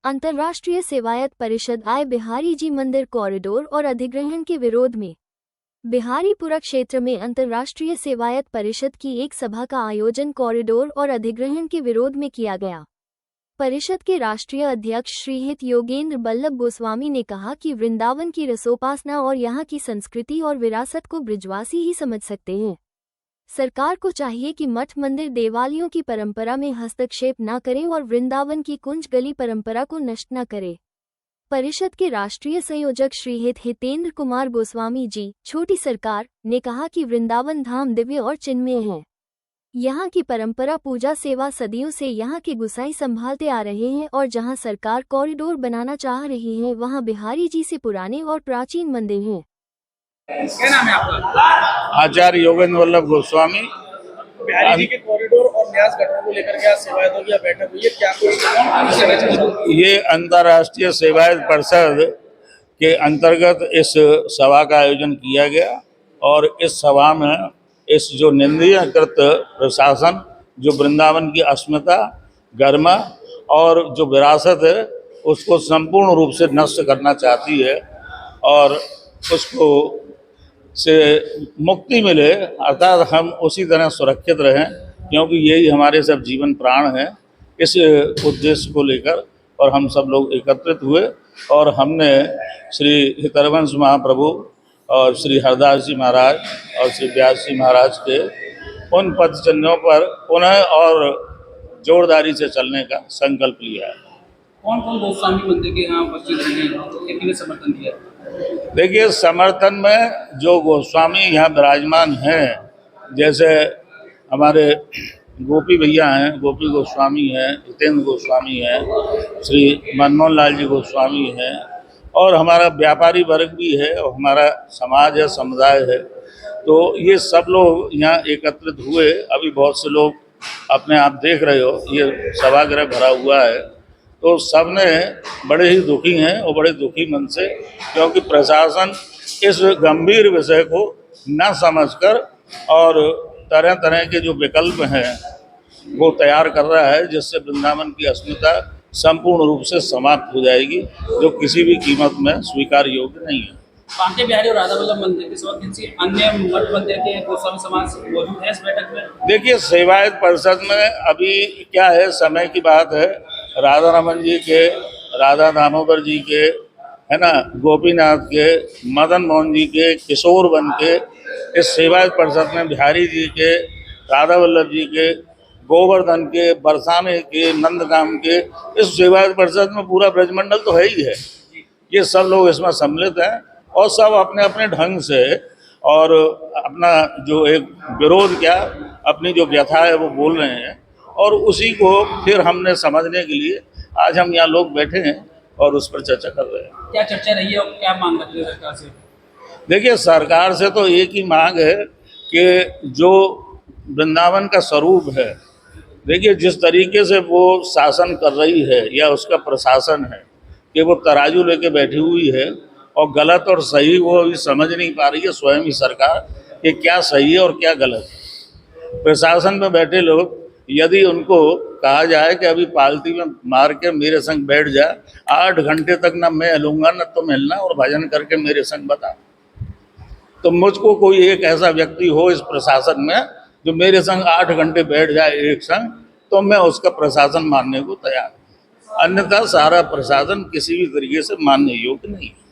अंतर्राष्ट्रीय सेवायत परिषद आए बिहारी जी मंदिर कॉरिडोर और अधिग्रहण के विरोध में बिहारीपुरा क्षेत्र में अंतर्राष्ट्रीय सेवायत परिषद की एक सभा का आयोजन कॉरिडोर और अधिग्रहण के विरोध में किया गया। परिषद के राष्ट्रीय अध्यक्ष श्रीहित योगेंद्र बल्लभ गोस्वामी ने कहा कि वृंदावन की रसोपासना और यहाँ की संस्कृति और विरासत को ब्रजवासी ही समझ सकते हैं। सरकार को चाहिए कि मठ मंदिर देवालयों की परंपरा में हस्तक्षेप न करे और वृंदावन की कुंज गली परंपरा को नष्ट न करे। परिषद के राष्ट्रीय संयोजक श्रीहित हितेंद्र कुमार गोस्वामी जी, छोटी सरकार, ने कहा कि वृंदावन धाम दिव्य और चिन्मय है। यहाँ की परंपरा पूजा सेवा सदियों से यहाँ के गुसाई संभालते आ रहे हैं और जहाँ सरकार कॉरिडोर बनाना चाह रही है वहाँ बिहारी जी से पुराने और प्राचीन मंदिर हैं। क्या नाम है आपका? आचार्य योगेंद्र बल्लभ गोस्वामी। बिहारी जी के कॉरिडोर और न्यास गठन को लेकर क्या सेवायतों की बैठक हुई है? क्या कुछ ये अंतर्राष्ट्रीय सेवायत परिषद के अंतर्गत इस सभा का आयोजन किया गया और इस सभा में इस जो निंदनीयकृत प्रशासन जो वृंदावन की अस्मिता, गरिमा और जो विरासत है उसको संपूर्ण रूप से नष्ट करना चाहती है और उसको से मुक्ति मिले, अर्थात हम उसी तरह सुरक्षित रहें, क्योंकि यही हमारे सब जीवन प्राण हैं। इस उद्देश्य को लेकर और हम सब लोग एकत्रित हुए और हमने श्री हितरवंश महाप्रभु और श्री हरदास जी महाराज और श्री व्यास जी महाराज के उन पद चिन्हों पर पुनः और जोरदारी से चलने का संकल्प लिया है। कौन कौन गोस्वामी मंदिर के यहाँ उपस्थित हैं, कितने समर्थन दिया? देखिए, समर्थन में जो गोस्वामी यहाँ विराजमान हैं, जैसे हमारे गोपी भैया हैं, गोपी गोस्वामी हैं, हितेंद्र गोस्वामी हैं, श्री मनमोहन लाल जी गोस्वामी हैं और हमारा व्यापारी वर्ग भी है और हमारा समाज है, समुदाय है। तो ये सब लोग यहाँ एकत्रित हुए। अभी बहुत से लोग अपने आप देख रहे हो, ये सभागृह भरा हुआ है, तो सब ने बड़े ही दुखी हैं और बड़े दुखी मन से, क्योंकि प्रशासन इस गंभीर विषय को न समझकर और तरह तरह के जो विकल्प हैं वो तैयार कर रहा है, जिससे वृंदावन की अस्मिता संपूर्ण रूप से समाप्त हो जाएगी, जो किसी भी कीमत में स्वीकार योग्य नहीं है। बांके बिहारी और राधा वल्लभ मंदिर के साथ किसी अन्य मठ मंदिर के गोस्वामी समाज मौजूद है इस बैठक में? देखिए, सेवायत परिषद में अभी क्या है, समय की बात है। राधा रमन जी के, राधा दामोदर जी के, है ना, गोपीनाथ के, मदन मोहन जी के, किशोर वन के, इस सेवायत परिषद में बिहारी जी के, राधा वल्लभ जी के, गोवर्धन के, बरसाने के, नंदगाम के, इस सेवायत परिषद में पूरा ब्रजमंडल तो है ही है। ये सब लोग इसमें सम्मिलित हैं और सब अपने अपने ढंग से और अपना जो एक विरोध क्या, अपनी जो व्यथा है वो बोल रहे हैं और उसी को फिर हमने समझने के लिए आज हम यहाँ लोग बैठे हैं और उस पर चर्चा कर रहे हैं। क्या चर्चा रही है और क्या मांग रखी है सरकार से? देखिए, सरकार से तो एक ही मांग है कि जो वृंदावन का स्वरूप है, देखिए जिस तरीके से वो शासन कर रही है या उसका प्रशासन है कि वो तराजू लेके बैठी हुई है और गलत और सही वो अभी समझ नहीं पा रही है स्वयं ही सरकार कि क्या सही है और क्या गलत है। प्रशासन में बैठे लोग यदि उनको कहा जाए कि अभी पालती में मार के मेरे संग बैठ जा, 8 घंटे तक ना मैं हिलूंगा ना तुम हिलना और भजन करके मेरे संग बता, तो मुझको कोई एक ऐसा व्यक्ति हो इस प्रशासन में जो मेरे संग 8 घंटे बैठ जाए एक संग, तो मैं उसका प्रशासन मानने को तैयार हूँ। अन्यथा सारा प्रशासन किसी भी तरीके से मानने योग्य नहीं है।